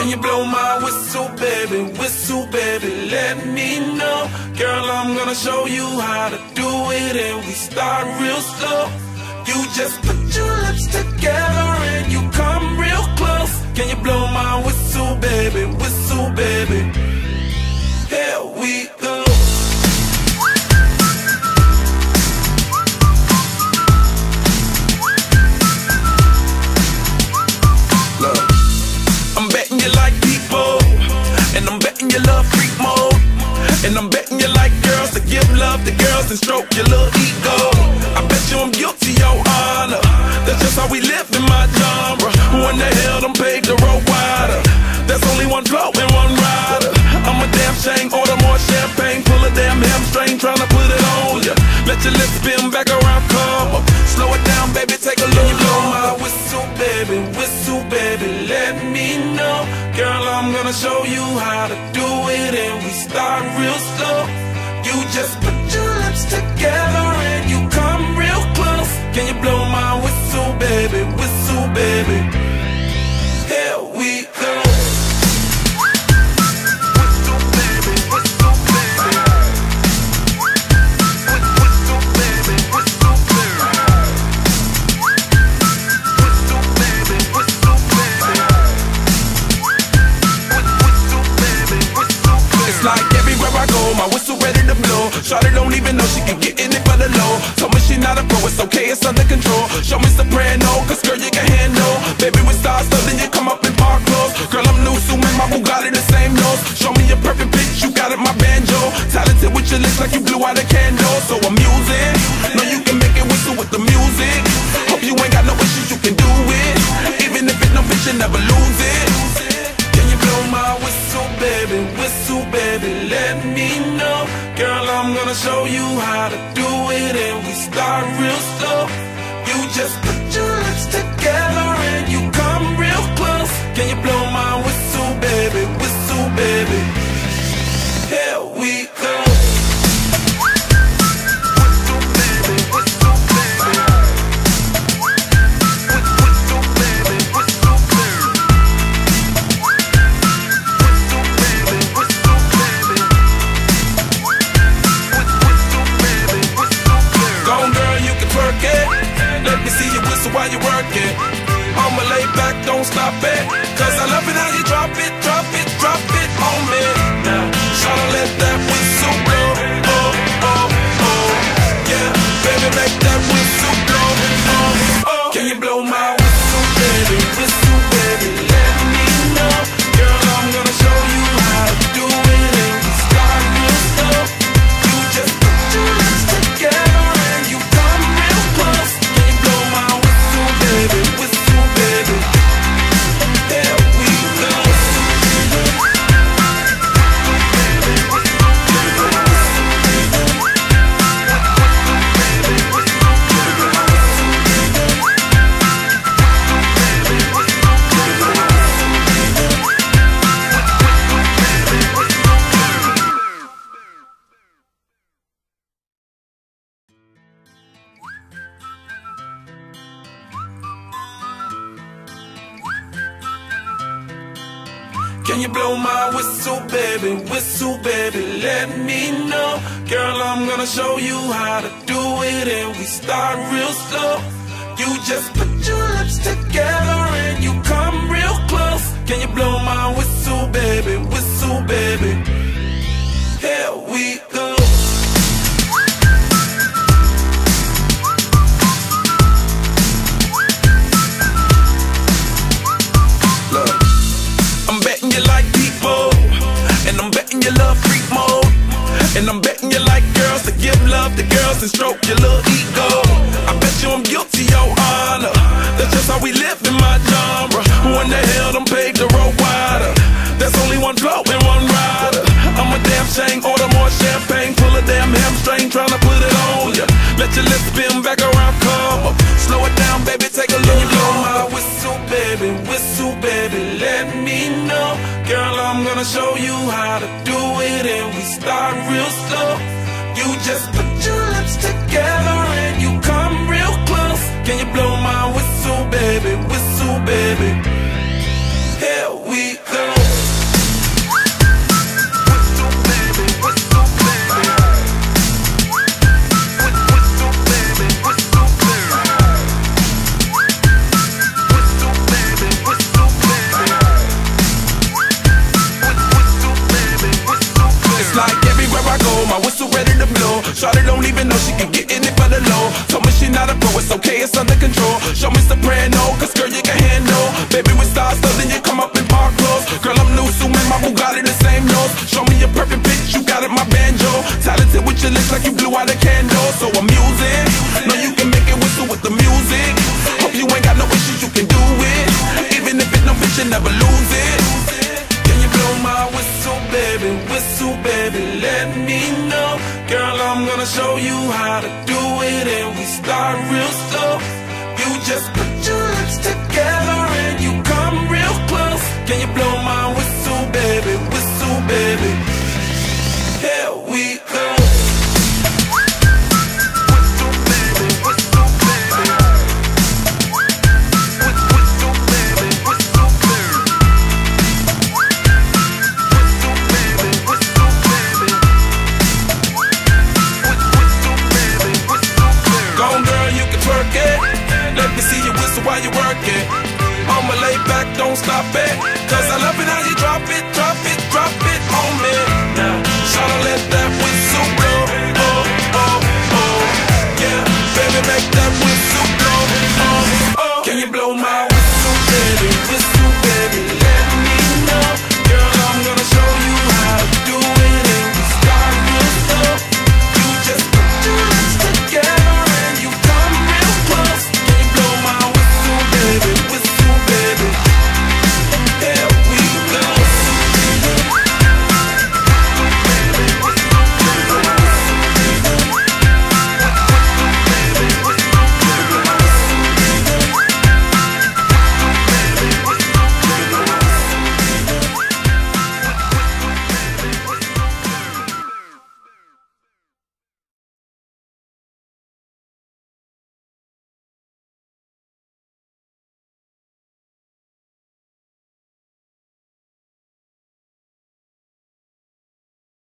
Can you blow my whistle, baby, let me know. Girl, I'm gonna show you how to do it, and we start real slow. You just put your lips together and you come real close. Can you blow my whistle, baby, here we go. Look, I'm betting you like people, and I'm betting you love freak mode, and I'm betting you like girls to give love to girls and stroke your little ego. I bet you I'm guilty, your honor. That's just how we live in my genre. Who in the hell done paved the road wider? There's only one flow and one rider. I'm a damn shame, order more champagne, pull a damn hamstring, tryna put it on ya. Let your lips spin back around, come up. Slow it down, baby, take a look. Blow my whistle, baby, let me know. Girl, I'm gonna show you how to do it, and we start real slow. You just put your lips together and you come real close. Can you blow my whistle, baby, here we go. My whistle ready to blow. Shawty don't even know she can get in it for the low. Told me she not a pro, it's okay, it's under control. Show me soprano, cause girl you can handle. Baby with stars, so then you come up in park clothes. Girl I'm new, so my Bugatti the same nose. Show me your perfect pitch, you got it, my banjo. Talented with your lips like you blew out a candle. So I'm using, know you can make it whistle with the music. Hope you ain't got no issues, you can do it. Even if it's no bitch, you never lose it. Can you blow my whistle, baby, let me know. Girl, I'm gonna show you how to do it, and we start real slow. You just put your lips together and you come real close. Can you blow my whistle, baby, here we go. Let me see you whistle while you work it. I'ma lay back, don't stop it, cause I love it how you drop it on me. Now, tryna let that whistle blow. Oh, oh, oh, yeah, baby, make that whistle blow. Oh, oh, can you blow my whistle, baby, let me know. Girl, I'm gonna show you how to do it, and we start real slow. You just put your lips together and you come real close. Baby, there we go. Can you blow my whistle, baby, let me know. Girl, I'm gonna show you how to do it, and we start real slow. You just put your lips together and you come real close. Can you blow my whistle, baby, here we go. You like people, and I'm betting you love freak mode, and I'm betting you like girls to give love to girls and stroke your little ego. I bet you I'm guilty, your honor. That's just how we live in my genre. Who in the hell done paved the road wider? There's only one flow and one rider. I'm a damn shame, order more champagne, pull a damn hamstring, tryna put it on ya. Let your lips spin back around, come up. Slow it down, baby, take a look. Can you blow my whistle, baby, let me know. Girl, I'm gonna show you how to do it, and we start real slow. You just put your lips together and you come real close. Can you blow my whistle, baby, here we go. Shawty don't even know she can get in it for the low. Told me she not a pro, it's okay, it's under control. Show me soprano, cause girl, you can handle. Baby, we start so then you come up in park clothes. Girl, I'm new, so man, my Bugatti the same nose. Show me your perfect pitch, you got it, my banjo. Talented with your lips like you blew out a candle. So I'm using, know you can make it whistle with the music. Hope you ain't got no issues, you can do it. Even if it no fit, you never lose it. Can you blow my whistle, baby, let me know. Girl, I'm gonna show you how to do it, and we start real slow. You just put your lips together and you come real close. Can you blow my whistle, baby,